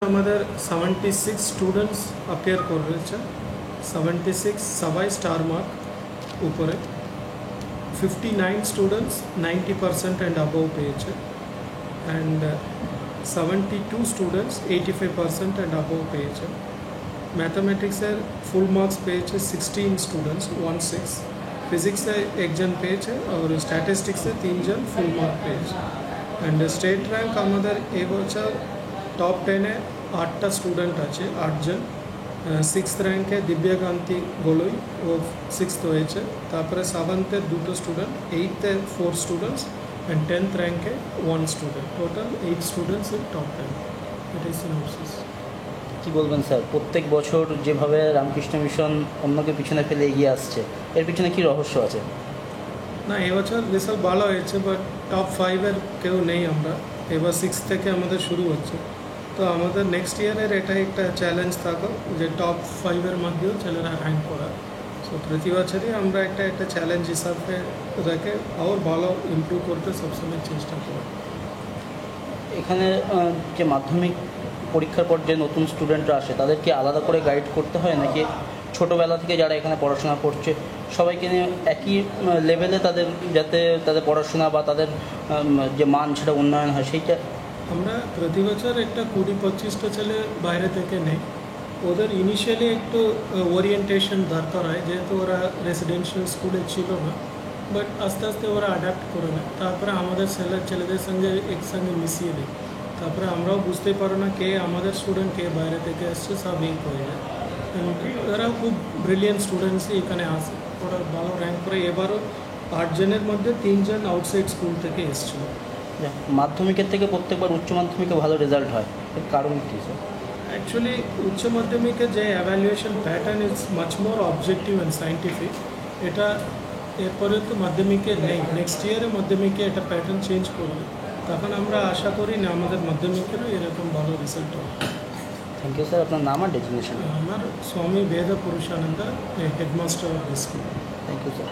আমাদের 76 students appear করেছে, 76 সবাই স্টার মার্ক উপরে, 59 স্টুডেন্টস 90% অ্যান্ড অ্যাবভ পেয়েছে, অ্যান্ড 72 স্টুডেন্টস 85% অ্যান্ড অ্যাবভ পেয়েছে। ম্যাথামেটিক্সের ফুল মার্কস পেয়েছে 16 স্টুডেন্টস 16, ফিজিক্সে একজন পেয়েছে আর স্ট্যাটিস্টিক্সে 3 জন ফুল মার্ক পেয়েছে। অ্যান্ড স্টেট র্যাঙ্ক আমাদের এবছর টপ 10-এ 8টা স্টুডেন্ট আছে, 8 জন। 6th র্যাঙ্কে দিব্যাকান্তি গোলই, ও 6th হয়েছে। তারপরে 7th-এ 2টো স্টুডেন্ট, 8th-এ 4 স্টুডেন্টস, অ্যান্ড 10th র্যাঙ্কে 1 student. Total 8 students in top 10। এটাই সিনোপসিস। কী বলবেন স্যার, প্রত্যেক বছর যেভাবে রামকৃষ্ণ মিশন অন্যকে পিছনে ফেলে এগিয়ে আসছে, এর পিছনে কী রহস্য আছে? না, এবছর রেজাল্ট ভালো হয়েছে, বাট টপ 5-এর কেউ নেই আমরা। এবার 6 থেকে আমাদের শুরু হচ্ছে, তো আমাদের নেক্সট ইয়ারের এটা একটা চ্যালেঞ্জ থাকো যে টপ 5-এর মধ্যেও ছেলেরা র্যাঙ্ক করা। সো প্রতি বছরই আমরা একটা চ্যালেঞ্জ হিসাবে রেখে আরও ভালো ইমপ্রুভ করতে সবসময় চেষ্টা করি। এখানে যে মাধ্যমিক পরীক্ষার পর যে নতুন স্টুডেন্টরা আসে, তাদেরকে আলাদা করে গাইড করতে হয়, নাকি ছোটোবেলা থেকে যারা এখানে পড়াশোনা করছে সবাইকে নিয়ে একই লেভেলে তাদের, যাতে তাদের পড়াশোনা বা তাদের যে মান সেটা উন্নয়ন হয় সেইটা? আমরা প্রতি বছর একটা 20-25টা ছেলে বাইরে থেকে নেই। ওদের ইনিশিয়ালি একটু ওরিয়েন্টেশন দরকার হয়, যেহেতু ওরা রেসিডেন্সিয়াল স্কুলে ছিল না, বাট আস্তে আস্তে ওরা অ্যাডাপ্ট করে নেয়। তারপরে আমাদের ছেলেদের সঙ্গে একসঙ্গে মিশিয়ে দিই, তারপরে আমরাও বুঝতেই পারো না কে আমাদের স্টুডেন্ট, কে বাইরে থেকে এসছে, সব এই হয়ে যায়। ওরা খুব ব্রিলিয়েন্ট স্টুডেন্টসই এখানে আসে, ওরা ভালো র্যাঙ্ক করে। এবারও 8 জনের মধ্যে 3 জন আউটসাইড স্কুল থেকে এসেছিল। মাধ্যমিকের থেকে প্রত্যেকবার উচ্চ মাধ্যমিকে ভালো রেজাল্ট হয়, এর কারণ কী স্যার? অ্যাকচুয়ালি উচ্চ মাধ্যমিকের যে evaluation pattern is much more objective and scientific. এটা এরপরে তো মাধ্যমিকে নেই, নেক্সট ইয়ারে মাধ্যমিকে এটা প্যাটার্ন চেঞ্জ করবে, তখন আমরা আশা করি না আমাদের মাধ্যমিকেরও এরকম ভালো রেজাল্ট হবে। Thank you sir. আপনার নাম আর ডেজিগনেশন? আমার Swami Ved Purushananda, headmaster of this school. Thank you sir.